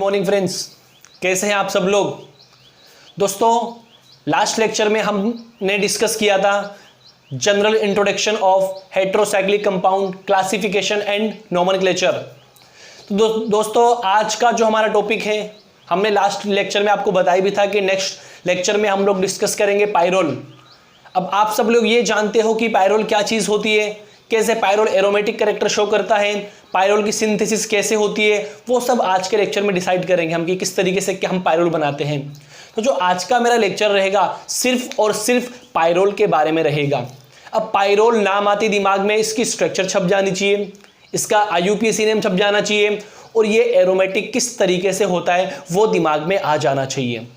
Morning friends, कैसे हैं आप सब लोग। दोस्तों, लास्ट लेक्चर में हमने डिस्कस किया था general introduction of heterocyclic compound, classification and nomenclature. तो दोस्तों, आज का जो हमारा टॉपिक है, हमने लास्ट लेक्चर में आपको बताया भी था कि नेक्स्ट लेक्चर में हम लोग डिस्कस करेंगे पायरोल। अब आप सब लोग ये जानते हो कि पायरोल क्या चीज़ होती है, कैसे पायरोल एरोमेटिक कैरेक्टर शो करता है, पायरोल की सिंथेसिस कैसे होती है, वो सब आज के लेक्चर में डिसाइड करेंगे हम कि किस तरीके से हम पायरोल बनाते हैं। तो जो आज का मेरा लेक्चर रहेगा सिर्फ और सिर्फ पायरोल के बारे में रहेगा। अब पायरोल नाम आती दिमाग में इसकी स्ट्रक्चर छप जानी चाहिए, इसका IUPAC नेम छप जाना चाहिए और ये एरोमेटिक किस तरीके से होता है वो दिमाग में आ जाना चाहिए।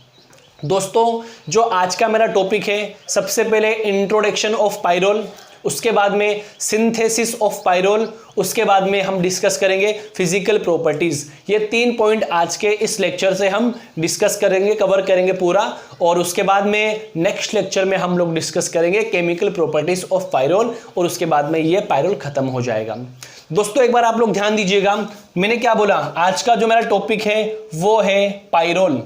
दोस्तों, जो आज का मेरा टॉपिक है, सबसे पहले इंट्रोडक्शन ऑफ पायरोल, उसके बाद में सिंथेसिस ऑफ पायरोल, उसके बाद में हम डिस्कस करेंगे फिजिकल प्रॉपर्टीज। ये 3 पॉइंट आज के इस लेक्चर से हम डिस्कस करेंगे, कवर करेंगे पूरा। और उसके बाद में नेक्स्ट लेक्चर में हम लोग डिस्कस करेंगे केमिकल प्रॉपर्टीज ऑफ पायरोल और उसके बाद में ये पायरोल खत्म हो जाएगा। दोस्तों, एक बार आप लोग ध्यान दीजिएगा, मैंने क्या बोला, आज का जो मेरा टॉपिक है वो है पायरोल।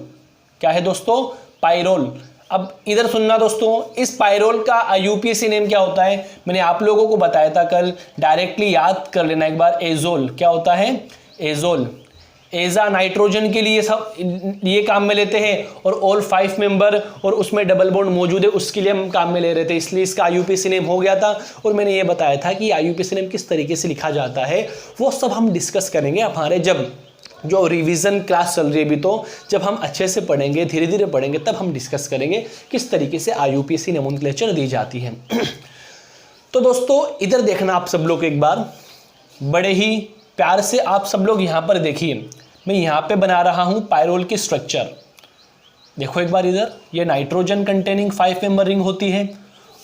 क्या है दोस्तों? पायरोल। अब इधर सुनना दोस्तों, इस पायरोल का IUPAC नेम क्या होता है मैंने आप लोगों को बताया था कल, डायरेक्टली याद कर लेना एक बार। एजोल। क्या होता है? एजोल। एजा नाइट्रोजन के लिए सब ये काम में लेते हैं और ऑल 5 मेंबर और उसमें डबल बॉन्ड मौजूद है, उसके लिए हम काम में ले रहे थे, इसलिए इसका IUPAC नेम हो गया था। और मैंने ये बताया था कि IUPAC नेम किस तरीके से लिखा जाता है वो सब हम डिस्कस करेंगे हमारे जब जो रिवीजन क्लास चल रही है। भी तो जब हम अच्छे से पढ़ेंगे, धीरे धीरे पढ़ेंगे, तब हम डिस्कस करेंगे किस तरीके से IUPAC नोमेनक्लेचर दी जाती है। तो दोस्तों, इधर देखना आप सब लोग एक बार, बड़े ही प्यार से आप सब लोग यहाँ पर देखिए। मैं यहाँ पे बना रहा हूँ पायरोल की स्ट्रक्चर। देखो एक बार इधर, ये नाइट्रोजन कंटेनिंग 5 मेंबर रिंग होती है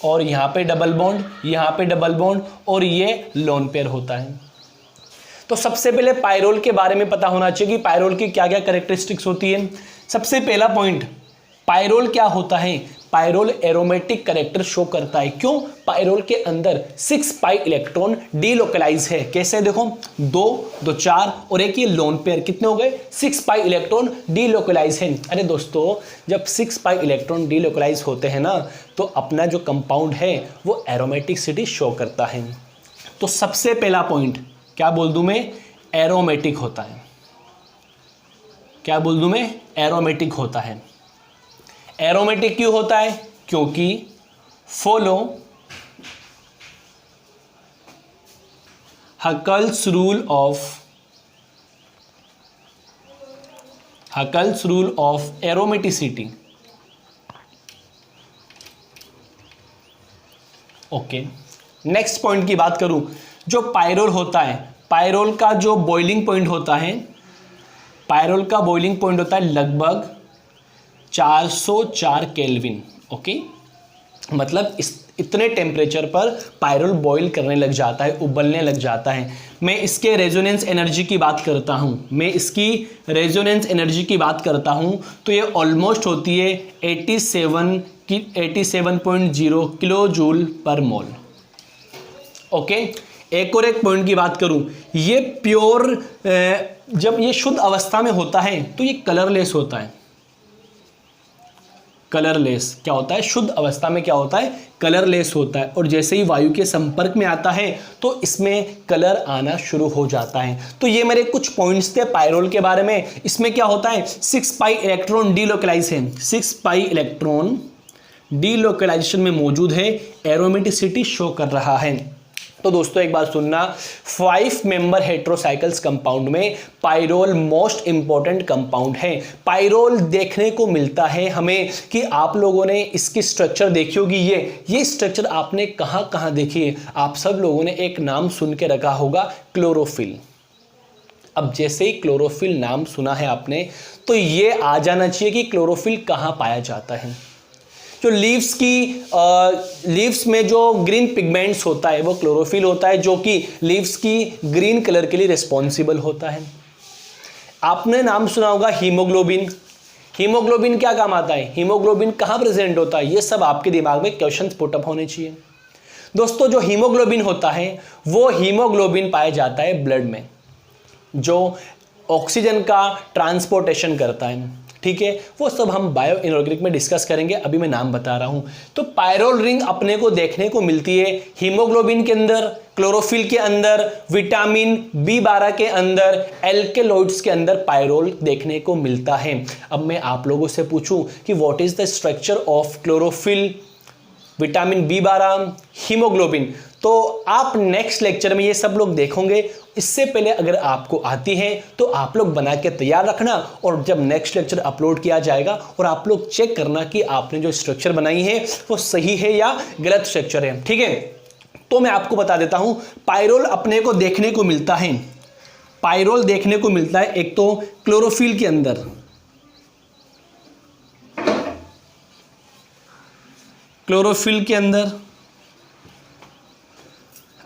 और यहाँ पे डबल बॉन्ड, यहाँ पे डबल बॉन्ड और ये लोन पेयर होता है। तो सबसे पहले पायरोल के बारे में पता होना चाहिए कि पायरोल की क्या क्या कैरेक्टरिस्टिक्स होती है। सबसे पहला पॉइंट, पायरोल क्या होता है? पायरोल एरोमेटिक कैरेक्टर शो करता है। क्यों? पायरोल के अंदर 6 पाई इलेक्ट्रॉन डीलोकलाइज है। कैसे? देखो, 2 4 और एक ये लोन पेयर, कितने हो गए? 6 पाई इलेक्ट्रॉन डीलोकलाइज है। अरे दोस्तों, जब 6 पाई इलेक्ट्रॉन डीलोकलाइज होते हैं ना, तो अपना जो कंपाउंड है वो एरोमेटिसिटी शो करता है। तो सबसे पहला पॉइंट क्या बोल दूं मैं? एरोमेटिक होता है। क्या बोल दूं मैं? एरोमेटिक होता है। एरोमेटिक क्यों होता है? क्योंकि follow Huckel's rule of aromaticity. Okay, next point की बात करूं, जो पायरोल होता है, पायरोल का जो बॉइलिंग पॉइंट होता है, पायरोल का बॉइलिंग पॉइंट होता है लगभग 404 केल्विन। ओके, मतलब इतने टेम्परेचर पर पायरोल बॉईल करने लग जाता है, उबलने लग जाता है। मैं इसके रेजोनेंस एनर्जी की बात करता हूँ, तो ये ऑलमोस्ट होती है 87.0 किलो जूल पर मोल। ओके, एक और एक पॉइंट की बात करूं, ये प्योर जब ये शुद्ध अवस्था में होता है तो ये कलरलेस होता है। कलरलेस क्या होता है? शुद्ध अवस्था में क्या होता है? कलरलेस होता है। और जैसे ही वायु के संपर्क में आता है तो इसमें कलर आना शुरू हो जाता है। तो ये मेरे कुछ पॉइंट्स थे पायरोल के बारे में। इसमें क्या होता है? 6 पाई इलेक्ट्रॉन डीलोकलाइज है, 6 पाई इलेक्ट्रॉन डीलोकलाइजेशन में मौजूद है, एरोमेटिसिटी शो कर रहा है। तो दोस्तों, एक बात सुनना, 5 मेंबर हेट्रोसाइकल्स कंपाउंड में पायरोल मोस्ट इंपॉर्टेंट कंपाउंड है। पायरोल देखने को मिलता है हमें कि आप लोगों ने इसकी स्ट्रक्चर देखी होगी। ये स्ट्रक्चर आपने कहाँ कहाँ देखी है? आप सब लोगों ने एक नाम सुन के रखा होगा, क्लोरोफिल। अब जैसे ही क्लोरोफिल नाम सुना है आपने, तो ये आ जाना चाहिए कि क्लोरोफिल कहाँ पाया जाता है। जो लीव्स में जो ग्रीन पिगमेंट्स होता है वो क्लोरोफिल होता है, जो कि लीव्स की ग्रीन कलर के लिए रिस्पॉन्सिबल होता है। आपने नाम सुना होगा हीमोग्लोबिन। हीमोग्लोबिन क्या काम आता है? हीमोग्लोबिन कहाँ प्रेजेंट होता है? ये सब आपके दिमाग में क्वेश्चंस पुटअप होने चाहिए। दोस्तों, जो हीमोग्लोबिन होता है वो हीमोग्लोबिन पाया जाता है ब्लड में। जो ऑक्सीजन का ट्रांसपोर्टेशन करता है, ठीक है। वो सब हम बायो इनऑर्गेनिक में डिस्कस करेंगे, अभी मैं नाम बता रहा हूं। तो पायरोल रिंग अपने को देखने को मिलती है हीमोग्लोबिन के अंदर, क्लोरोफिल के अंदर, विटामिन B12 के अंदर, एल्केलॉइड्स के अंदर पायरोल देखने को मिलता है। अब मैं आप लोगों से पूछूं कि what is the structure of chlorophyll, vitamin B12, haemoglobin, तो आप नेक्स्ट लेक्चर में ये सब लोग देखोगे। इससे पहले अगर आपको आती है तो आप लोग बना के तैयार रखना, और जब नेक्स्ट लेक्चर अपलोड किया जाएगा और आप लोग चेक करना कि आपने जो स्ट्रक्चर बनाई है वो सही है या गलत स्ट्रक्चर है, ठीक है। तो मैं आपको बता देता हूं, पायरोल अपने को देखने को मिलता है, पायरोल देखने को मिलता है एक तो क्लोरोफिल के अंदर, क्लोरोफिल के अंदर,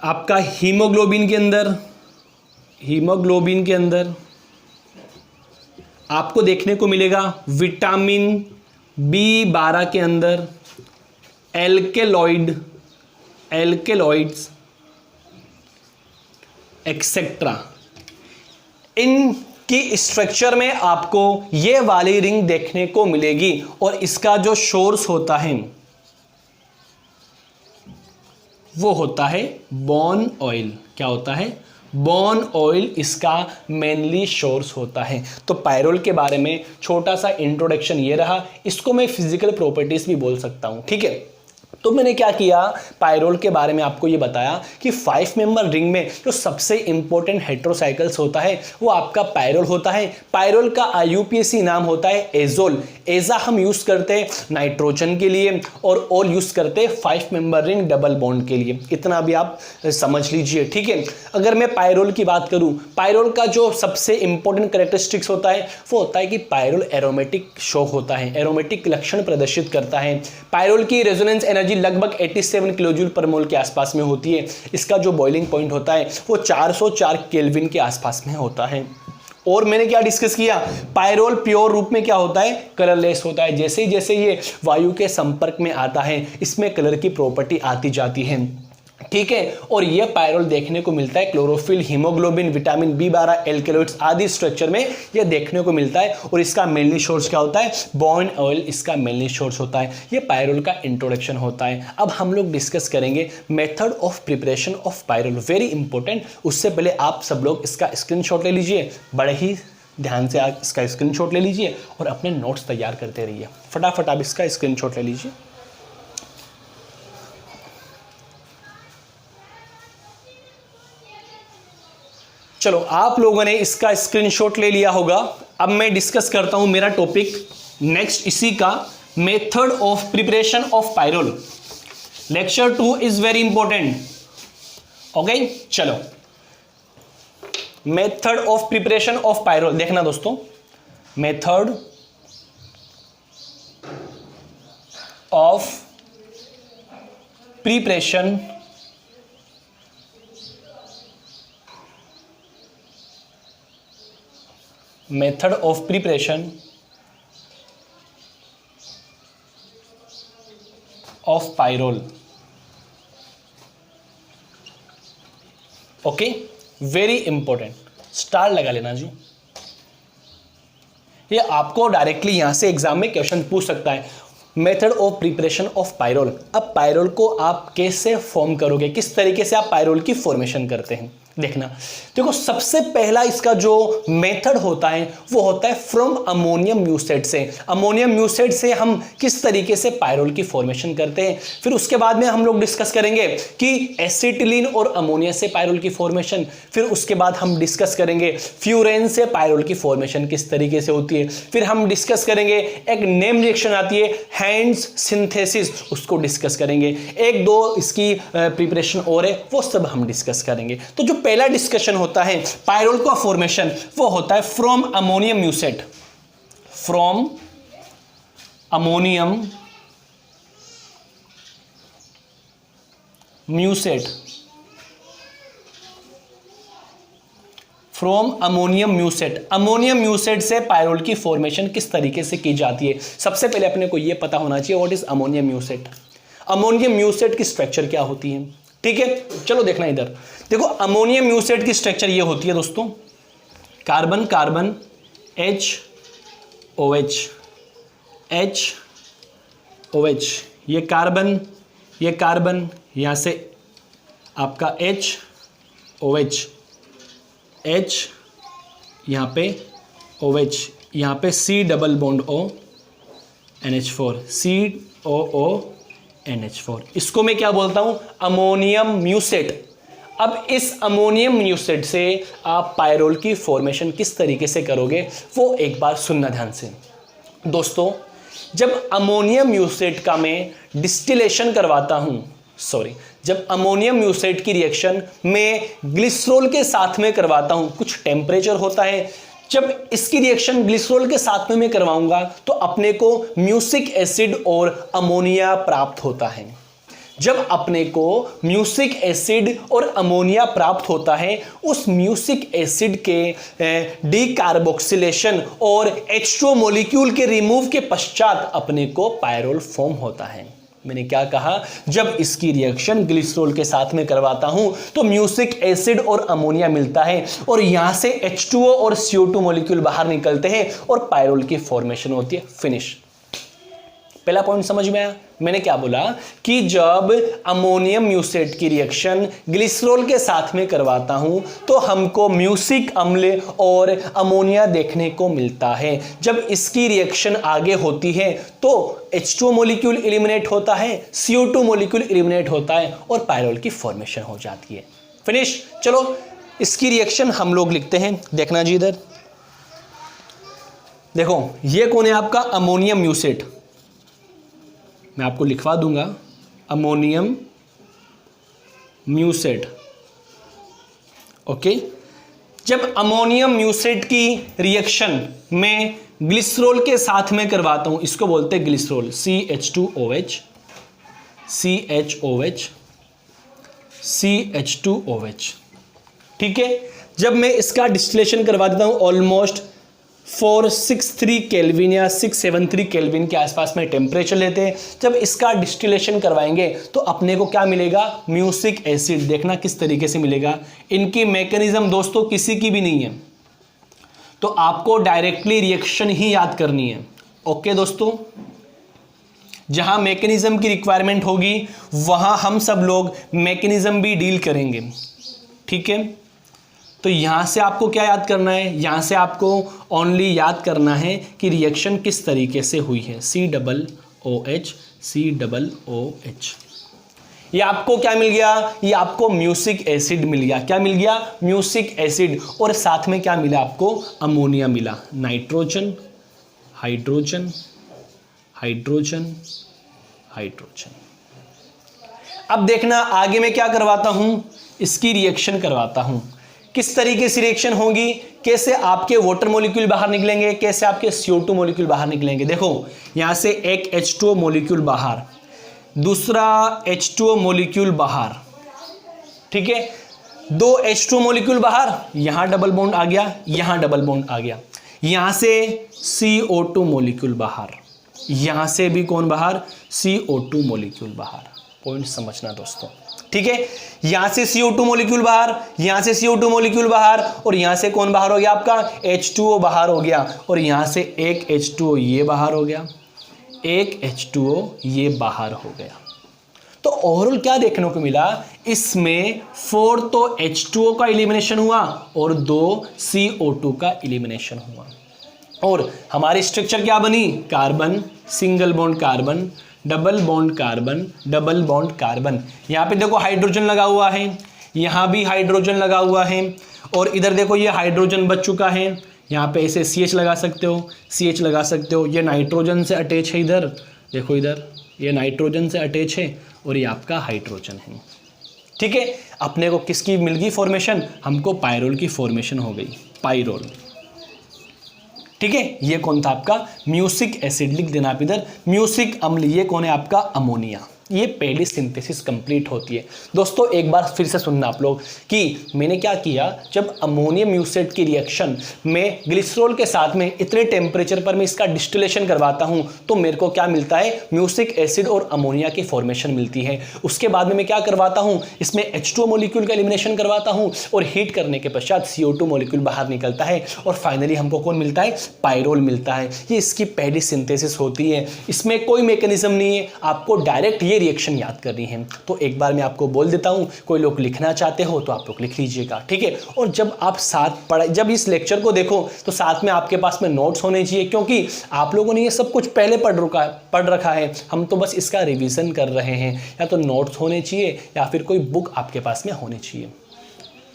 आपका हीमोग्लोबिन के अंदर, हीमोग्लोबिन के अंदर आपको देखने को मिलेगा विटामिन B12 के अंदर, एल्केलॉइड, एल्केलॉइड्स एक्सेट्रा। इनकी स्ट्रक्चर में आपको ये वाली रिंग देखने को मिलेगी, और इसका जो सोर्स होता है वो होता है बोन ऑयल। क्या होता है? बोन ऑयल इसका मेनली सोर्स होता है। तो पायरोल के बारे में छोटा सा इंट्रोडक्शन ये रहा, इसको मैं फिजिकल प्रॉपर्टीज भी बोल सकता हूं, ठीक है। तो मैंने क्या किया, पायरोल के बारे में आपको ये बताया कि 5 मेंबर रिंग में जो सबसे इंपॉर्टेंट हेट्रोसाइकल्स होता है वो आपका पायरोल होता है। पायरोल का IUPAC नाम होता है एजोल। एजा हम यूज करते हैं नाइट्रोजन के लिए, और ओल यूज करते हैं 5 मेंबर रिंग डबल बॉन्ड के लिए। इतना भी आप समझ लीजिए, ठीक है। अगर मैं पायरोल की बात करूं, पायरोल का जो सबसे इंपॉर्टेंट कैरेक्टरिस्टिक्स होता है वो होता है कि पायरोल एरोमेटिक शॉक होता है, एरोमेटिक लक्षण प्रदर्शित करता है। पायरोल की रेजोनेंस एनर्जी लगभग 87 किलोजूल पर मोल के आसपास में होती है। इसका जो बॉइलिंग पॉइंट होता है वो 404 केल्विन के आसपास में होता है। और मैंने क्या डिस्कस किया, पायरोल प्योर रूप में क्या होता है, कलरलेस होता है। जैसे जैसे ये वायु के संपर्क में आता है इसमें कलर की प्रॉपर्टी आती जाती है, ठीक है। और ये पायरोल देखने को मिलता है chlorophyll, haemoglobin, vitamin B12, alkaloids आदि स्ट्रक्चर में ये देखने को मिलता है। और इसका मेनली सोर्स क्या होता है, बोन ऑयल इसका मेनली सोर्स होता है। ये पायरोल का इंट्रोडक्शन होता है। अब हम लोग डिस्कस करेंगे method of preparation of pyrrole, very important. उससे पहले आप सब लोग इसका स्क्रीनशॉट ले लीजिए, बड़े ही ध्यान से आप इसका स्क्रीनशॉट ले लीजिए और अपने नोट्स तैयार करते रहिए। फटाफट आप इसका स्क्रीनशॉट ले लीजिए। चलो, आप लोगों ने इसका स्क्रीनशॉट ले लिया होगा। अब मैं डिस्कस करता हूं मेरा टॉपिक नेक्स्ट इसी का, method of preparation of pyrrole. Lecture 2 is very important, okay. चलो, method of preparation of pyrrole देखना दोस्तों, method of preparation method of preparation of pyrrole, okay, very important. Star लगा लेना जी, ये आपको डायरेक्टली यहां से एग्जाम में क्वेश्चन पूछ सकता है। Method of preparation of pyrrole. अब पायरोल को आप कैसे फॉर्म करोगे, किस तरीके से आप पायरोल की फॉर्मेशन करते हैं, देखना। देखो, सबसे पहला इसका जो मेथड होता है वो होता है फ्रॉम अमोनियम म्यूसेट से। अमोनियम म्यूसेट से हम किस तरीके से पायरोल की फॉर्मेशन करते हैं। फिर उसके बाद में हम लोग डिस्कस करेंगे कि एसिटिलीन और अमोनिया से पायरोल की फॉर्मेशन। फिर उसके बाद हम डिस्कस करेंगे फ्यूरेन से पायरोल की फॉर्मेशन किस तरीके से होती है। फिर हम डिस्कस करेंगे एक नेम रिएक्शन आती है हैंड्स सिंथेसिस, उसको डिस्कस करेंगे। एक दो इसकी प्रिपरेशन और है, वो सब हम डिस्कस करेंगे। तो जो पहला डिस्कशन होता है पायरोल का फॉर्मेशन, वो होता है from ammonium mucate, from ammonium mucate, from ammonium mucate. Ammonium mucate से पायरोल की फॉर्मेशन किस तरीके से की जाती है, सबसे पहले अपने को यह पता होना चाहिए what is ammonium mucate. Ammonium म्यूसेट की स्ट्रक्चर क्या होती है, ठीक है। चलो देखना इधर, देखो अमोनियम म्यूसेट की स्ट्रक्चर ये होती है दोस्तों, कार्बन कार्बन HOH, HOH, ये कार्बन यहाँ से आपका HOH, H यहाँ पे OH, यहाँ पे C double bond O NH4, COONH4। इसको मैं क्या बोलता हूँ? अमोनियम म्यूसेट। अब इस अमोनियम म्यूसेट से आप पायरोल की फॉर्मेशन किस तरीके से करोगे वो एक बार सुनना ध्यान से। दोस्तों, जब अमोनियम म्यूसेट का मैं डिस्टिलेशन करवाता हूँ, जब अमोनियम म्यूसेट की रिएक्शन मैं ग्लिसरॉल के साथ में करवाता हूँ, कुछ टेम्परेचर होता है। जब इसकी रिएक्शन ग्लिसरॉल के साथ में मैं करवाऊंगा तो अपने को म्यूसिक एसिड और अमोनिया प्राप्त होता है। जब अपने को म्यूसिक एसिड और अमोनिया प्राप्त होता है, उस म्यूसिक एसिड के डीकार्बोक्सिलेशन और H2O मॉलिक्यूल के रिमूव के पश्चात अपने को पायरोल फॉर्म होता है। मैंने क्या कहा? जब इसकी रिएक्शन ग्लिसरॉल के साथ में करवाता हूं तो म्यूसिक एसिड और अमोनिया मिलता है और यहां से H2O और CO2 मॉलिक्यूल बाहर निकलते हैं और पायरोल की फॉर्मेशन होती है। फिनिश। पहला पॉइंट समझ में आया? मैंने क्या बोला कि जब अमोनियम म्यूसेट की रिएक्शन ग्लिसरॉल के साथ में करवाता हूं तो हमको म्यूसिक अम्ल और अमोनिया देखने को मिलता है। जब इसकी रिएक्शन आगे होती है तो H2O मॉलिक्यूल एलिमिनेट होता है, CO2 मॉलिक्यूल एलिमिनेट होता है और पायरोल की फॉर्मेशन हो जाती है। फिनिश। चलो इसकी रिएक्शन हम लोग लिखते हैं, देखना जी इधर देखो, ये कौन है आपका? अमोनियम म्यूसेट। मैं आपको लिखवा दूंगा, अमोनियम म्यूसेट। ओके, जब अमोनियम म्यूसेट की रिएक्शन में ग्लिसरॉल के साथ में करवाता हूं, इसको बोलते हैं ग्लिसरॉल, CH2OH, CHOH, CH2OH। ठीक है, जब मैं इसका डिस्टिलेशन करवा देता हूं ऑलमोस्ट 463 केल्विन या 673 केल्विन के आसपास में टेम्परेचर लेते हैं। जब इसका डिस्टिलेशन करवाएंगे तो अपने को क्या मिलेगा? Music acid. देखना किस तरीके से मिलेगा। इनकी मैकेनिज्म दोस्तों किसी की भी नहीं है, तो आपको डायरेक्टली रिएक्शन ही याद करनी है। ओके दोस्तों, जहां मैकेनिज्म की रिक्वायरमेंट होगी वहां हम सब लोग मैकेनिज्म भी डील करेंगे। ठीक है, तो यहां से आपको क्या याद करना है? यहां से आपको ओनली याद करना है कि रिएक्शन किस तरीके से हुई है। COOH, COOH। ये आपको क्या मिल गया? ये आपको म्यूसिक एसिड मिल गया। क्या मिल गया? Music acid. और साथ में क्या मिला आपको? अमोनिया मिला। Nitrogen, hydrogen, hydrogen, hydrogen. अब देखना आगे मैं क्या करवाता हूं, इसकी रिएक्शन करवाता हूं। किस तरीके से रिएक्शन होगी, कैसे आपके वाटर मॉलिक्यूल बाहर निकलेंगे, कैसे आपके CO2 मॉलिक्यूल बाहर निकलेंगे। देखो यहां से एक H2O मॉलिक्यूल बाहर, दूसरा H2O मॉलिक्यूल बाहर। ठीक है, दो H2O मॉलिक्यूल बाहर, यहां डबल बॉन्ड आ गया, यहां डबल बॉन्ड आ गया। यहां से CO2 मॉलिक्यूल बाहर, यहां से भी कौन बाहर? CO2 मॉलिक्यूल बाहर। पॉइंट समझना दोस्तों। ठीक है, यहां से CO2 मॉलिक्यूल बाहर, यहां से CO2 मॉलिक्यूल बाहर, और यहां से कौन बाहर हो गया? आपका H2O बाहर हो गया, और यहां से एक H2O ये बाहर हो गया, एक H2O ये बाहर हो गया। तो ओवरऑल क्या देखने को मिला? इसमें 4 तो H2O का एलिमिनेशन हुआ और 2 CO2 का एलिमिनेशन हुआ। और हमारी स्ट्रक्चर क्या बनी? Carbon, single bond carbon, double bond carbon, double bond carbon. यहाँ पे देखो हाइड्रोजन लगा हुआ है, यहाँ भी हाइड्रोजन लगा हुआ है, और इधर देखो ये हाइड्रोजन बच चुका है। यहाँ पे ऐसे CH लगा सकते हो, CH लगा सकते हो। ये नाइट्रोजन से अटैच है, इधर देखो, इधर ये नाइट्रोजन से अटैच है और ये आपका हाइड्रोजन है। ठीक है, अपने को किसकी मिल गई फॉर्मेशन? हमको पायरोल की फॉर्मेशन हो गई, पायरोल। ठीक है, ये कौन था? आपका म्यूसिक एसिड। लिख देना आप इधर, म्यूसिक अम्ल। ये कौन है? आपका अमोनिया। ये पहली सिंथेसिस कंप्लीट होती है। दोस्तों एक बार फिर से सुनना आप लोग कि मैंने क्या किया, जब अमोनियम म्यूसेट की रिएक्शन में ग्लिसरॉल के साथ में इतने टेम्परेचर पर मैं इसका डिस्टिलेशन करवाता हूं तो मेरे को क्या मिलता है, म्यूसिक एसिड और अमोनिया की फॉर्मेशन मिलती है। उसके बाद में मैं क्या करवाता हूं, इसमें H2O मॉलिक्यूल का एलिमिनेशन करवाता हूं और हीट करने के पश्चात CO2 मॉलिक्यूल बाहर निकलता है और फाइनली हमको कौन मिलता है, पायरोल मिलता है। ये इसकी पहली सिंथेसिस होती है। इसमें कोई मैकेनिज्म नहीं है, आपको डायरेक्ट ये रिएक्शन याद करनी है। तो एक बार मैं आपको बोल देता हूं, कोई लोग लिखना चाहते हो तो आप लोग लिख लीजिएगा, ठीक है। और जब आप जब इस लेक्चर को देखो तो साथ में आपके पास में नोट्स होने चाहिए, क्योंकि आप लोगों ने ये सब कुछ पहले पढ़ रखा है, हम तो बस इसका रिवीजन कर रहे हैं। या तो नोट्स होने चाहिए या फिर कोई बुक आपके पास में होनी चाहिए।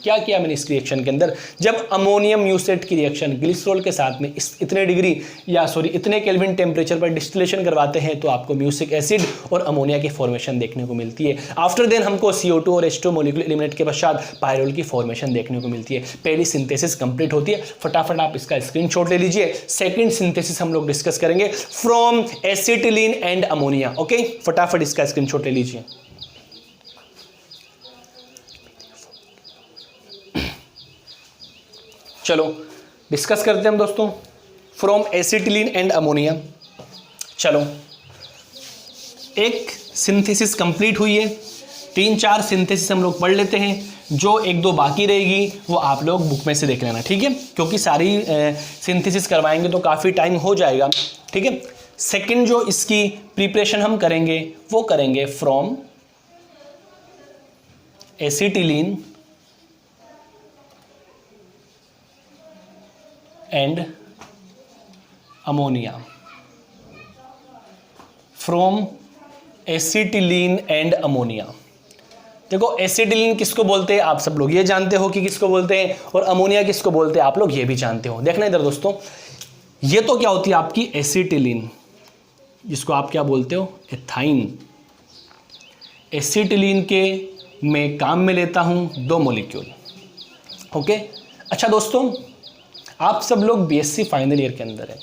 क्या किया मैंने इस रिएक्शन के अंदर, जब अमोनियम म्यूसेट की रिएक्शन ग्लिसरॉल के साथ में इतने केल्विन टेम्परेचर पर डिस्टिलेशन करवाते हैं तो आपको म्यूसिक एसिड और अमोनिया की फॉर्मेशन देखने को मिलती है। आफ्टर देन हमको CO2 और H2O मॉलिक्यूल एलिमिनेट के पश्चात पायरोल की फॉर्मेशन देखने को मिलती है। पहली सिंथेसिस कंप्लीट होती है। फटाफट आप इसका स्क्रीनशॉट ले लीजिए। सेकेंड सिंथेसिस हम लोग डिस्कस करेंगे from acetylene and ammonia. Okay, फटाफट इसका स्क्रीनशॉट ले लीजिए। चलो डिस्कस करते हैं हम दोस्तों, फ्रॉम एसिटिलीन एंड अमोनिया। चलो एक सिंथेसिस कंप्लीट हुई है, 3-4 सिंथेसिस हम लोग पढ़ लेते हैं, जो 1-2 बाकी रहेगी वो आप लोग बुक में से देख लेना, ठीक है, क्योंकि सारी सिंथेसिस करवाएंगे तो काफ़ी टाइम हो जाएगा, ठीक है। सेकंड जो इसकी प्रिपरेशन हम करेंगे वो करेंगे from acetylene and ammonia, from acetylene and ammonia. देखो एसिटिलीन किसको बोलते हैं आप सब लोग ये जानते हो कि किसको बोलते हैं, और अमोनिया किसको बोलते हैं आप लोग ये भी जानते हो। देखना इधर दोस्तों, ये तो क्या होती है आपकी एसिटिलीन, जिसको आप क्या बोलते हो, एथाइन। एसिटिलीन के मैं काम में लेता हूं 2 मॉलिक्यूल। ओके, अच्छा दोस्तों आप सब लोग BSc फाइनल ईयर के अंदर है।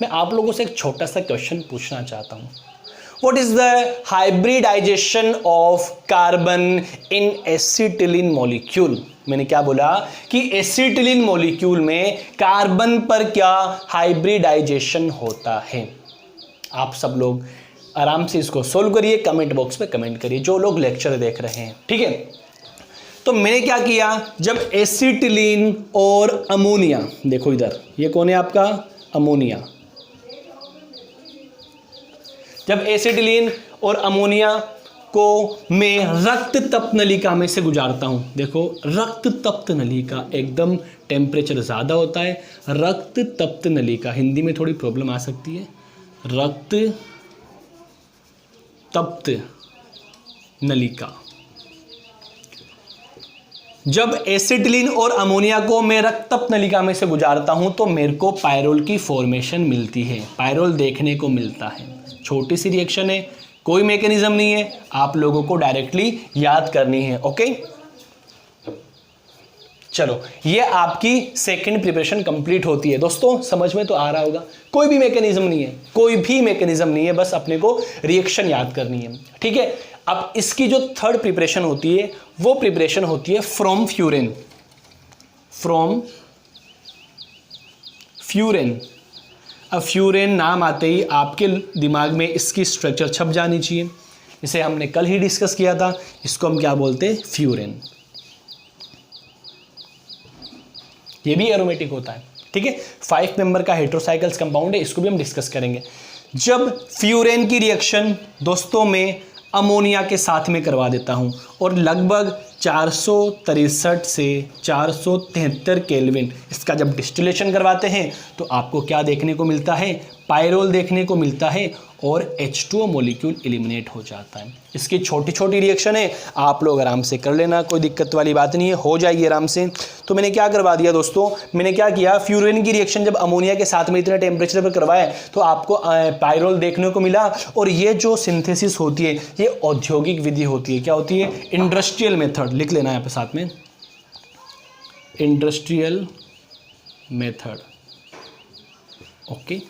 मैं आप लोगों से एक छोटा सा क्वेश्चन पूछना चाहता हूं, what is the hybridization of carbon in acetylene molecule. मैंने क्या बोला कि एसिटिलीन मॉलिक्यूल में कार्बन पर क्या हाइब्रिडाइजेशन होता है। आप सब लोग आराम से इसको सोल्व करिए, कमेंट बॉक्स में कमेंट करिए जो लोग लेक्चर देख रहे हैं, ठीक है। तो मैंने क्या किया, जब एसिटिलीन और अमोनिया, देखो इधर ये कौन है आपका, अमोनिया। जब एसिटिलीन और अमोनिया को मैं रक्त तप्त नलिका में से गुजारता हूं, देखो रक्त तप्त नलिका, एकदम टेम्परेचर ज़्यादा होता है, रक्त तप्त नलिका, हिंदी में थोड़ी प्रॉब्लम आ सकती है, रक्त तप्त नलिका। जब एसिटिलीन और अमोनिया को मैं रक्त तप्त नलिका में से गुजारता हूं तो मेरे को पायरोल की फॉर्मेशन मिलती है, पायरोल देखने को मिलता है। छोटी सी रिएक्शन है, कोई मैकेनिज्म नहीं है, आप लोगों को डायरेक्टली याद करनी है। ओके चलो, ये आपकी सेकंड प्रिपरेशन कंप्लीट होती है। दोस्तों समझ में तो आ रहा होगा, कोई भी मैकेनिज्म नहीं है, कोई भी मैकेनिज्म नहीं है, बस अपने को रिएक्शन याद करनी है, ठीक है। अब इसकी जो थर्ड प्रिपरेशन होती है वो प्रिपरेशन होती है फ्रॉम फ्यूरेन, फ्रॉम फ्यूरेन। अब फ्यूरेन नाम आते ही आपके दिमाग में इसकी स्ट्रक्चर छप जानी चाहिए, इसे हमने कल ही डिस्कस किया था, इसको हम क्या बोलते हैं, फ्यूरेन। ये भी एरोमेटिक होता है, ठीक है, 5 मेंबर का हेटेरोसाइकल्स कंपाउंड है, इसको भी हम डिस्कस करेंगे। जब फ्यूरेन की रिएक्शन दोस्तों में अमोनिया के साथ में करवा देता हूं और लगभग 463 से 473 केल्विन इसका जब डिस्टिलेशन करवाते हैं तो आपको क्या देखने को मिलता है, पायरोल देखने को मिलता है और H2O मॉलिक्यूल एलिमिनेट हो जाता है। इसकी छोटी छोटी रिएक्शन है, आप लोग आराम से कर लेना, कोई दिक्कत वाली बात नहीं है, हो जाएगी आराम से। तो मैंने क्या करवा दिया दोस्तों, मैंने क्या किया, फ्यूरेन की रिएक्शन जब अमोनिया के साथ में इतने टेम्परेचर पर करवाए तो आपको पायरोल देखने को मिला। और ये जो सिंथेसिस होती है ये औद्योगिक विधि होती है, क्या होती है, इंडस्ट्रियल मेथड, लिख लेना यहाँ पे साथ में, इंडस्ट्रियल मेथड। ओके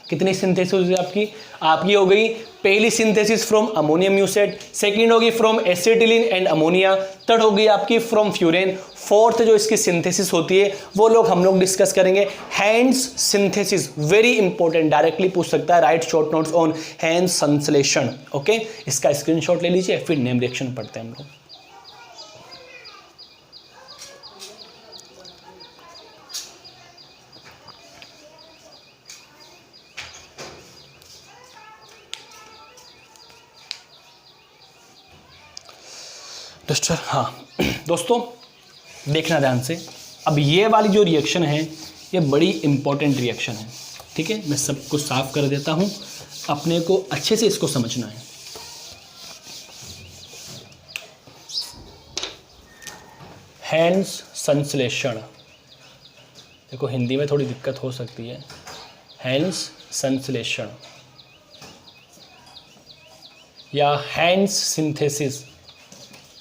कितनी सिंथेसिस हुई आपकी हो गई पहली सिंथेसिस फ्रॉम अमोनियम म्यूसेट, सेकंड होगी from acetylene and ammonia, third होगी आपकी फ्रॉम फ्यूरेन, फोर्थ जो इसकी सिंथेसिस होती है वो हम लोग डिस्कस करेंगे hands synthesis. Very important, directly पूछ सकता है, right short notes on hands संश्लेषण। ओके, इसका स्क्रीनशॉट ले लीजिए, फिर नेम रिएक्शन पढ़ते हैं हम लोग। हाँ दोस्तों देखना ध्यान से, अब ये वाली जो रिएक्शन है ये बड़ी इंपॉर्टेंट रिएक्शन है, ठीक है। मैं सब कुछ साफ कर देता हूँ, अपने को अच्छे से इसको समझना है। हैंड्स संश्लेषण, देखो हिंदी में थोड़ी दिक्कत हो सकती है। हैंड्स संश्लेषण या हैंड्स सिंथेसिस,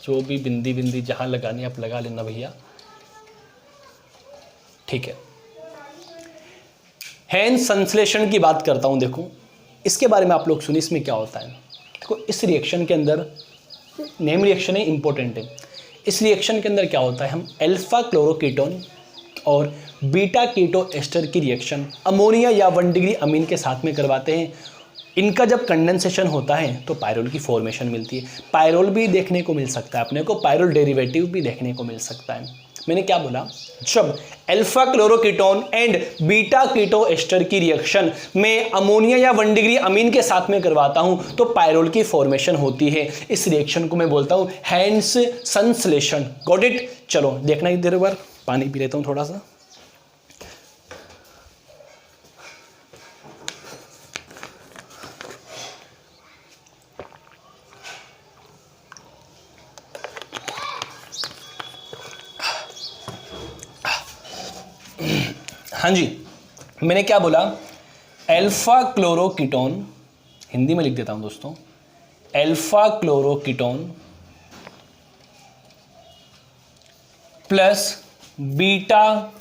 जो भी बिंदी जहां लगानी आप लगा लेना भैया, ठीक है। हैंड्स संश्लेषण की बात करता हूं, देखो इसके बारे में आप लोग सुनिए, इसमें क्या होता है। देखो इस रिएक्शन के अंदर, नेम रिएक्शन है, इंपॉर्टेंट है। इस रिएक्शन के अंदर क्या होता है, हम अल्फा क्लोरोकीटोन और बीटा कीटो एस्टर की रिएक्शन अमोनिया या 1 डिग्री अमीन के साथ में करवाते हैं। इनका जब कंडेंसेशन होता है तो पायरोल की फॉर्मेशन मिलती है। पायरोल भी देखने को मिल सकता है अपने को, पायरोल डेरिवेटिव भी देखने को मिल सकता है। मैंने क्या बोला, जब alpha chloroketone and beta keto ester की रिएक्शन में अमोनिया या 1 डिग्री अमीन के साथ में करवाता हूं तो पायरोल की फॉर्मेशन होती है। इस रिएक्शन को मैं बोलता हूं हैंड्स संश्लेषण। Got it. चलो देखना इधर बार, पानी पी लेता हूं थोड़ा सा। हाँ जी, मैंने क्या बोला, अल्फा क्लोरोकीटोन, हिंदी में लिख देता हूं दोस्तों, alpha chloroketone plus beta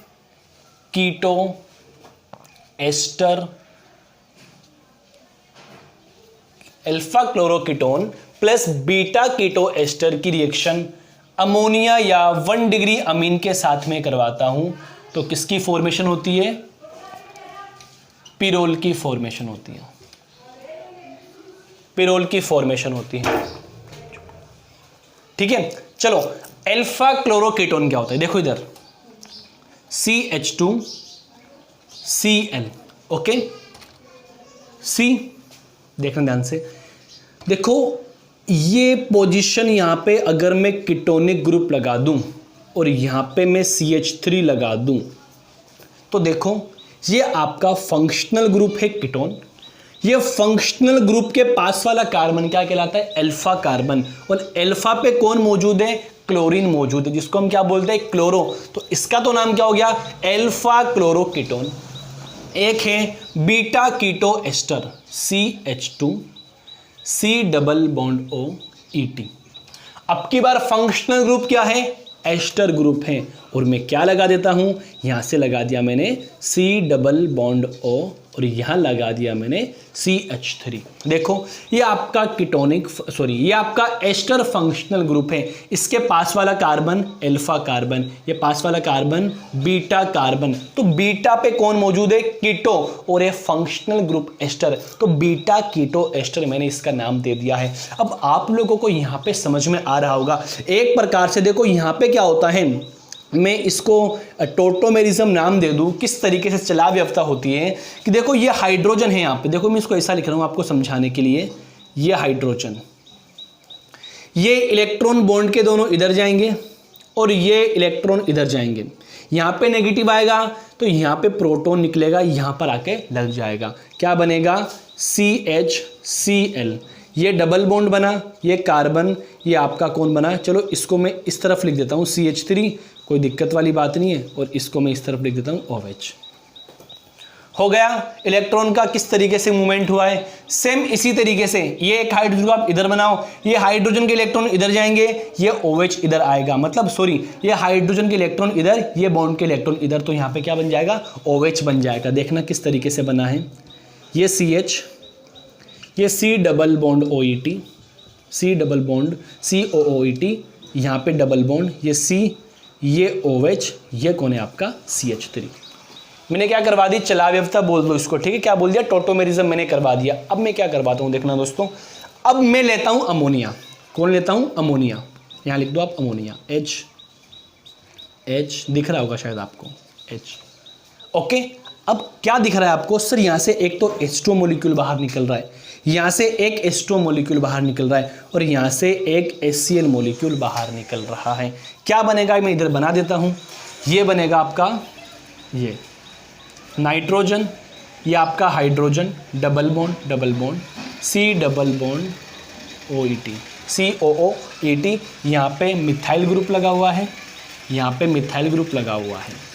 keto ester, alpha chloroketone plus beta keto ester की रिएक्शन अमोनिया या 1 डिग्री अमीन के साथ में करवाता हूं तो किसकी फॉर्मेशन होती है, पिरोल की फॉर्मेशन होती है। पिरोल की फॉर्मेशन होती है, ठीक है। चलो अल्फा क्लोरोकीटोन क्या होता है, देखो इधर CH2Cl, ओके। सी देखना ध्यान से, देखो ये पोजीशन यहां पे अगर मैं कीटोनिक ग्रुप लगा दूं और यहां पे मैं CH3 लगा दूं तो देखो ये आपका फंक्शनल ग्रुप है कीटोन। ये फंक्शनल ग्रुप के पास वाला कार्बन क्या कहलाता है, अल्फा कार्बन। और अल्फा पे कौन मौजूद है, क्लोरीन मौजूद है, जिसको हम क्या बोलते हैं, क्लोरो। तो इसका तो नाम क्या हो गया, अल्फा क्लोरोकीटोन। एक है beta keto ester CH2C double bond OET। अब की बार फंक्शनल ग्रुप क्या है, एस्टर ग्रुप है। और मैं क्या लगा देता हूं, यहां से लगा दिया मैंने C डबल बॉन्ड O और यहां लगा दिया मैंने CH3। देखो ये आपका कीटोनिक ये आपका एस्टर फंक्शनल ग्रुप है। इसके पास वाला कार्बन अल्फा कार्बन, ये पास वाला कार्बन बीटा कार्बन। तो बीटा पे कौन मौजूद है, कीटो, और ये फंक्शनल ग्रुप एस्टर। तो बीटा कीटो एस्टर मैंने इसका नाम दे दिया है। अब आप लोगों को यहां पे समझ में आ रहा होगा एक प्रकार से। देखो यहां पे क्या होता है, मैं इसको टोटोमेरिज्म नाम दे दूं, किस तरीके से चला व्यवस्था होती है कि देखो ये हाइड्रोजन है यहाँ पे, देखो मैं इसको ऐसा लिख रहा हूँ आपको समझाने के लिए। ये हाइड्रोजन, ये इलेक्ट्रॉन बॉन्ड के दोनों इधर जाएंगे और ये इलेक्ट्रॉन इधर जाएंगे। यहाँ पे नेगेटिव आएगा तो यहाँ पे प्रोटॉन निकलेगा, यहाँ पर आके लग जाएगा, क्या बनेगा, CHCl। ये डबल बॉन्ड बना, ये कार्बन, ये आपका कौन बना, चलो इसको मैं इस तरफ लिख देता हूँ CH3, कोई दिक्कत वाली बात नहीं है। और इसको मैं इस तरफ लिख देता हूँ OH। हो गया। इलेक्ट्रॉन का किस तरीके से मूवमेंट हुआ है, सेम इसी तरीके से। ये एक हाइड्रोजन को आप इधर बनाओ, ये हाइड्रोजन के इलेक्ट्रॉन इधर जाएंगे, ये OH इधर आएगा, मतलब सॉरी ये हाइड्रोजन के इलेक्ट्रॉन इधर, ये बॉन्ड के इलेक्ट्रॉन इधर, तो यहाँ पे क्या बन जाएगा, OH बन जाएगा। देखना किस तरीके से बना है, ये CH, ये C double bond OET, C double bond COOET, यहाँ पे डबल बॉन्ड, ये C, ये OH, ये कौन है आपका CH3। मैंने क्या करवा दी, चलाव्यवस्था बोल दो इसको, ठीक है। क्या बोल दिया, टोटोमेरिज्म मैंने करवा दिया। अब मैं क्या करवाता हूँ, देखना दोस्तों, अब मैं लेता हूँ अमोनिया। कौन लेता हूँ, अमोनिया। यहाँ लिख दो आप अमोनिया, H दिख रहा होगा शायद आपको, H, ओके। अब क्या दिख रहा है आपको, सर यहाँ से एक तो H2 मोलिक्यूल बाहर निकल रहा है, यहाँ से एक H2 मोलिक्यूल बाहर निकल रहा है, और यहाँ से एक HCl मोलिक्यूल बाहर निकल रहा है। क्या बनेगा, मैं इधर बना देता हूँ। ये बनेगा आपका ये नाइट्रोजन, ये आपका hydrogen, double bond C double bond OET, COOET। यहाँ पे मिथाइल ग्रुप लगा हुआ है, यहाँ पे मिथाइल ग्रुप लगा हुआ है।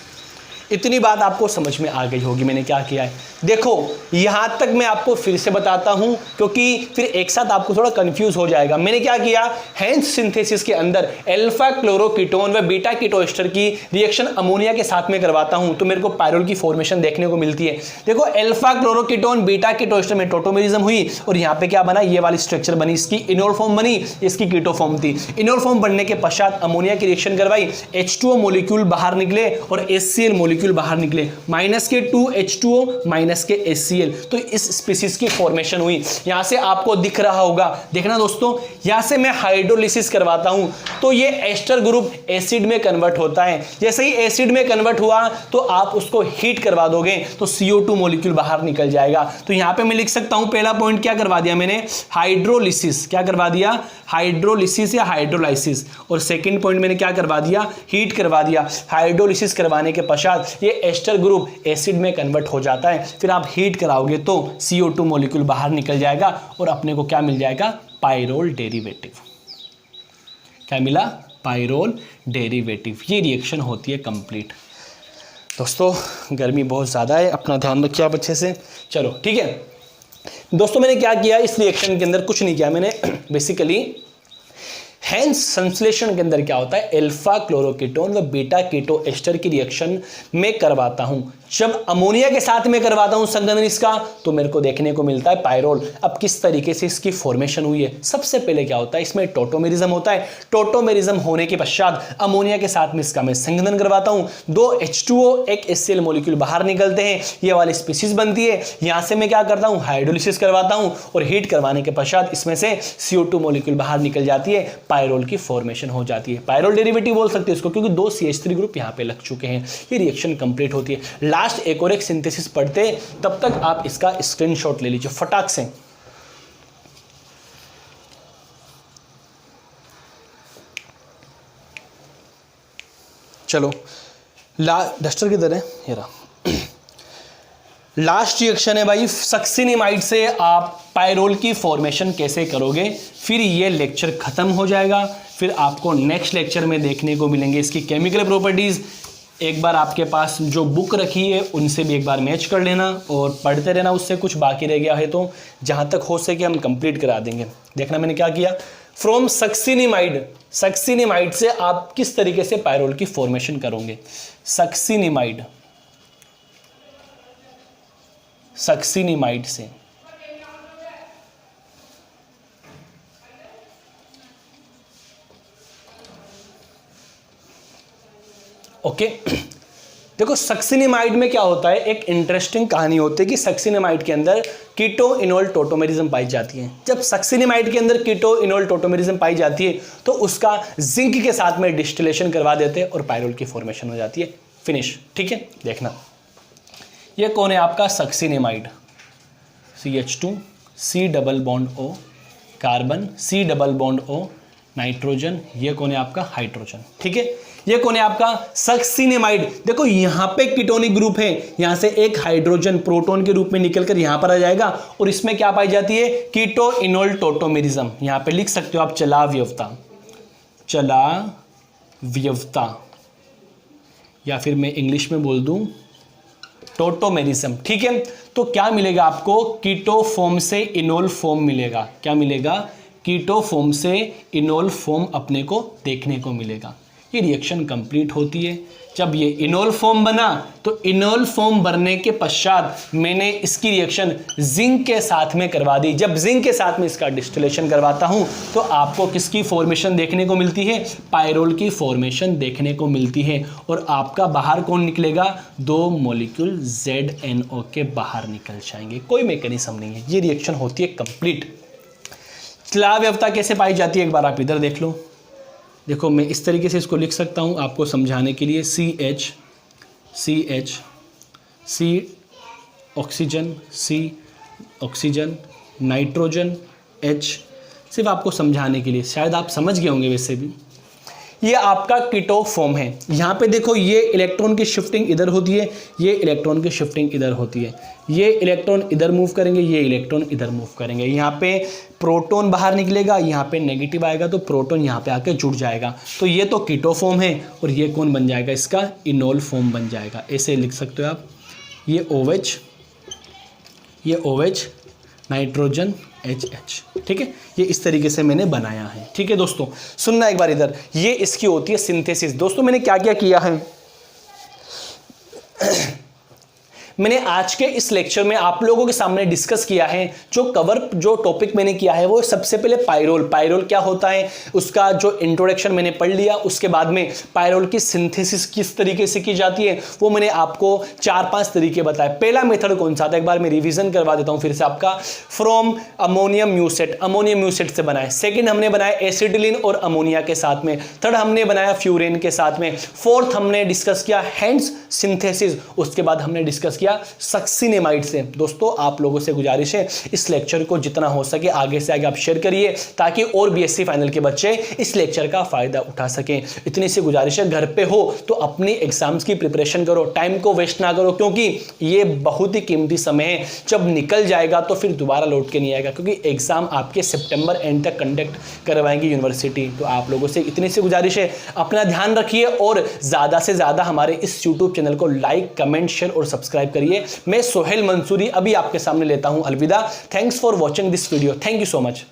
इतनी बात आपको समझ में आ गई होगी मैंने क्या किया है। देखो यहां तक मैं आपको फिर से बताता हूं, क्योंकि फिर एक साथ आपको थोड़ा कंफ्यूज हो जाएगा। मैंने क्या किया, हेंस सिंथेसिस के अंदर अल्फा क्लोरोकीटोन व बीटा कीटोएस्टर की रिएक्शन अमोनिया के साथ में करवाता हूं, तो मेरे को पायरोल की फॉर्मेशन देखने को मिलती है। देखो अल्फा क्लोरोकीटोन बीटा कीटोएस्टर में टोटोमेरिज्म हुई, और यहां पे क्या बना, ये वाली स्ट्रक्चर बनी, इसकी इनोल फॉर्म बनी, इसकी कीटो फॉर्म थी। इनोल फॉर्म बनने के पश्चात अमोनिया की रिएक्शन करवाई, H2O मोलिक्यूल बाहर निकले और HCl मोलिक्यूल बाहर निकले, माइनस के 2H2O माइनस के HCl, तो इस स्पीसीज की फॉर्मेशन हुई। यहां से आपको दिख रहा होगा, देखना दोस्तों, यहां से मैं हाइड्रोलिसिस करवाता हूं तो ये एस्टर ग्रुप एसिड में कन्वर्ट होता है। जैसे ही एसिड में कन्वर्ट हुआ तो आप उसको हीट करवा दोगे तो CO2 मोलिक्यूल बाहर निकल जाएगा। तो यहां पे मैं लिख सकता हूं, पहला पॉइंट क्या करवा दिया मैंने, हाइड्रोलिसिस। क्या करवा दिया, हाइड्रोलिसिस या हाइड्रोलाइसिस। और सेकंड पॉइंट मैंने क्या करवा दिया, हीट करवा दिया। हाइड्रोलिसिस करवाने के पश्चात ये एस्टर ग्रुप एसिड में कन्वर्ट हो जाता है, फिर आप हीट कराओगे तो CO2 मॉलिक्यूल बाहर निकल जाएगा और अपने को क्या मिल जाएगा, पायरोल डेरिवेटिव। क्या मिला, पायरोल डेरिवेटिव। ये रिएक्शन होती है कंप्लीट। दोस्तों गर्मी बहुत ज़्यादा है, अपना ध्यान रखिए आप अच्छे से। चलो ठीक है दोस्तों, मैंने क्या किया इस रिएक्शन के अंदर, कुछ नहीं किया मैंने, बेसिकली हेंस संश्लेषण के अंदर क्या होता है, अल्फा क्लोरोकीटोन व बीटा कीटो एस्टर की रिएक्शन में करवाता हूं। जब अमोनिया के साथ में करवाता हूं संघनन इसका, तो मेरे को देखने को मिलता है पायरोल। अब किस तरीके से इसकी फॉर्मेशन हुई है, सबसे पहले क्या होता है, इसमें टोटोमेरिज्म होता है। टोटोमेरिज्म होने के पश्चात अमोनिया के साथ में इसका मैं संघनन करवाता हूं, 2 H2O एक HCl मोलिक्यूल बाहर निकलते हैं, ये वाली स्पीसीज बनती है। यहां से मैं क्या करता हूं, हाइड्रोलिसिस करवाता हूं, और हीट करवाने के पश्चात इसमें से CO2 मोलिक्यूल बाहर निकल जाती है, पायरोल की फॉर्मेशन हो जाती है। पायरोल डेरिवेटिव बोल सकते हैं इसको, क्योंकि 2 CH3 ग्रुप यहां पे लग चुके हैं। ये रिएक्शन कंप्लीट होती है। लास्ट एक और एक सिंथेसिस पढ़ते, तब तक आप इसका स्क्रीनशॉट ले लीजिए फटाक से। चलो डस्टर किधर है, ये रहा। लास्ट रिएक्शन है भाई, सक्सिनिमाइड से आप पायरोल की फॉर्मेशन कैसे करोगे। फिर ये लेक्चर खत्म हो जाएगा, फिर आपको नेक्स्ट लेक्चर में देखने को मिलेंगे इसकी केमिकल प्रॉपर्टीज। एक बार आपके पास जो बुक रखी है उनसे भी एक बार मैच कर लेना और पढ़ते रहना, उससे कुछ बाकी रह गया है तो जहाँ तक हो सके हम कंप्लीट करा देंगे। देखना मैंने क्या किया, फ्रॉम सक्सिनिमाइड, सक्सिनिमाइड से आप किस तरीके से पायरोल की फॉर्मेशन करोगे। सक्सिनिमाइड, सक्सिनिमाइड से ओके देखो सक्सिनिमाइड में क्या होता है, एक इंटरेस्टिंग कहानी होती है कि सक्सिनिमाइड के अंदर कीटो इनोल टोटोमेरिज्म पाई जाती है। जब सक्सिनिमाइड के अंदर कीटो इनोल टोटोमेरिज्म पाई जाती है तो उसका जिंक के साथ में डिस्टिलेशन करवा देते हैं और पायरोल की फॉर्मेशन हो जाती है। फिनिश, ठीक है। देखना ये कौन है आपका succinimide, CH2 C double bond O carbon, C double bond O nitrogen, ये कौन है आपका हाइड्रोजन, ठीक है। ये कौन है आपका सक्सिनिमाइड। देखो यहां पे कीटोनिक ग्रुप है, यहां से एक हाइड्रोजन प्रोटॉन के रूप में निकलकर यहां पर आ जाएगा और इसमें क्या पाई जाती है, कीटो इनोल टोटोमेरिज्म। यहां पे लिख सकते हो आप चलाव्यवस्था, चलाव्यवस्था, या फिर मैं इंग्लिश में बोल दूं टोटोमेरिज्म, ठीक है। तो क्या मिलेगा आपको, कीटो फॉर्म से इनोल फॉर्म मिलेगा। क्या मिलेगा, कीटो फॉर्म से इनोल फॉर्म अपने को देखने को मिलेगा। ये रिएक्शन कंप्लीट होती है। जब ये इनोल फॉर्म बना तो इनोल फॉर्म बनने के पश्चात मैंने इसकी रिएक्शन जिंक के साथ में करवा दी। जब जिंक के साथ में इसका डिस्टिलेशन करवाता हूं तो आपको किसकी फॉर्मेशन देखने को मिलती है? पायरोल की फॉर्मेशन देखने को मिलती है। और आपका बाहर कौन निकलेगा? 2 मॉलिक्यूल ZNO के बाहर निकल जाएंगे। कोई मैकेनिज्म नहीं है, ये रिएक्शन होती है कंप्लीट। चलाव्यवता कैसे पाई जाती है एक बार आप इधर देख लो। देखो मैं इस तरीके से इसको लिख सकता हूँ आपको समझाने के लिए। C oxygen, C oxygen, nitrogen, H, सिर्फ आपको समझाने के लिए, शायद आप समझ गए होंगे वैसे भी। ये आपका कीटो फॉर्म है। यहाँ पे देखो ये इलेक्ट्रॉन की शिफ्टिंग इधर होती है, ये इलेक्ट्रॉन की शिफ्टिंग इधर होती है। ये इलेक्ट्रॉन इधर मूव करेंगे, ये इलेक्ट्रॉन इधर मूव करेंगे। यहाँ पे प्रोटॉन बाहर निकलेगा, यहाँ पे नेगेटिव आएगा तो प्रोटॉन यहाँ पे आके जुड़ जाएगा। तो ये तो कीटो फॉर्म है और ये कौन बन जाएगा? इसका इनोल फॉर्म बन जाएगा। ऐसे लिख सकते हो आप। ये OH, नाइट्रोजन, HH। ठीक है, ये इस तरीके से मैंने बनाया है। ठीक है दोस्तों, सुनना एक बार इधर। ये इसकी होती है सिंथेसिस। दोस्तों मैंने क्या क्या किया है मैंने आज के इस लेक्चर में आप लोगों के सामने डिस्कस किया है। जो टॉपिक मैंने किया है वो सबसे पहले पायरोल क्या होता है उसका जो इंट्रोडक्शन मैंने पढ़ लिया। उसके बाद में पायरोल की सिंथेसिस किस तरीके से की जाती है वो मैंने आपको 4-5 तरीके बताए। पहला मेथड कौन सा था एक बार मैं रिवीजन करवा देता हूं फिर से आपका। फ्रॉम अमोनियम म्यूसेट से बनाए। सेकेंड हमने बनाया एसिटिलीन और अमोनिया के साथ में। थर्ड हमने बनाया फ्यूरेन के साथ में। फोर्थ हमने डिस्कस किया हेंस सिंथेसिस। उसके बाद हमने डिस्कस किया सक्सिनेमाइड से। दोस्तों आप लोगों से गुजारिश है इस लेक्चर को जितना हो सके आगे से आगे आप शेयर करिए ताकि और BSc फाइनल के बच्चे इस लेक्चर का फायदा उठा सकें। इतनी सी गुजारिश है, घर पे हो तो अपनी एग्जाम्स की प्रिपरेशन करो, टाइम को वेस्ट ना करो, क्योंकि ये बहुत ही कीमती समय है। जब निकल जाएगा तो फिर दोबारा लौट के नहीं आएगा, क्योंकि एग्जाम आपके सितंबर एंड तक कंडक्ट करवाएंगी यूनिवर्सिटी। तो आप लोगों से इतनी सी गुजारिश है, अपना ध्यान रखिए और ज्यादा से ज्यादा हमारे इस यूट्यूब चैनल को लाइक, कमेंट, शेयर और सब्सक्राइब करिए। मैं सोहेल मंसूरी अभी आपके सामने लेता हूं अलविदा। Thanks for watching this video. Thank you so much.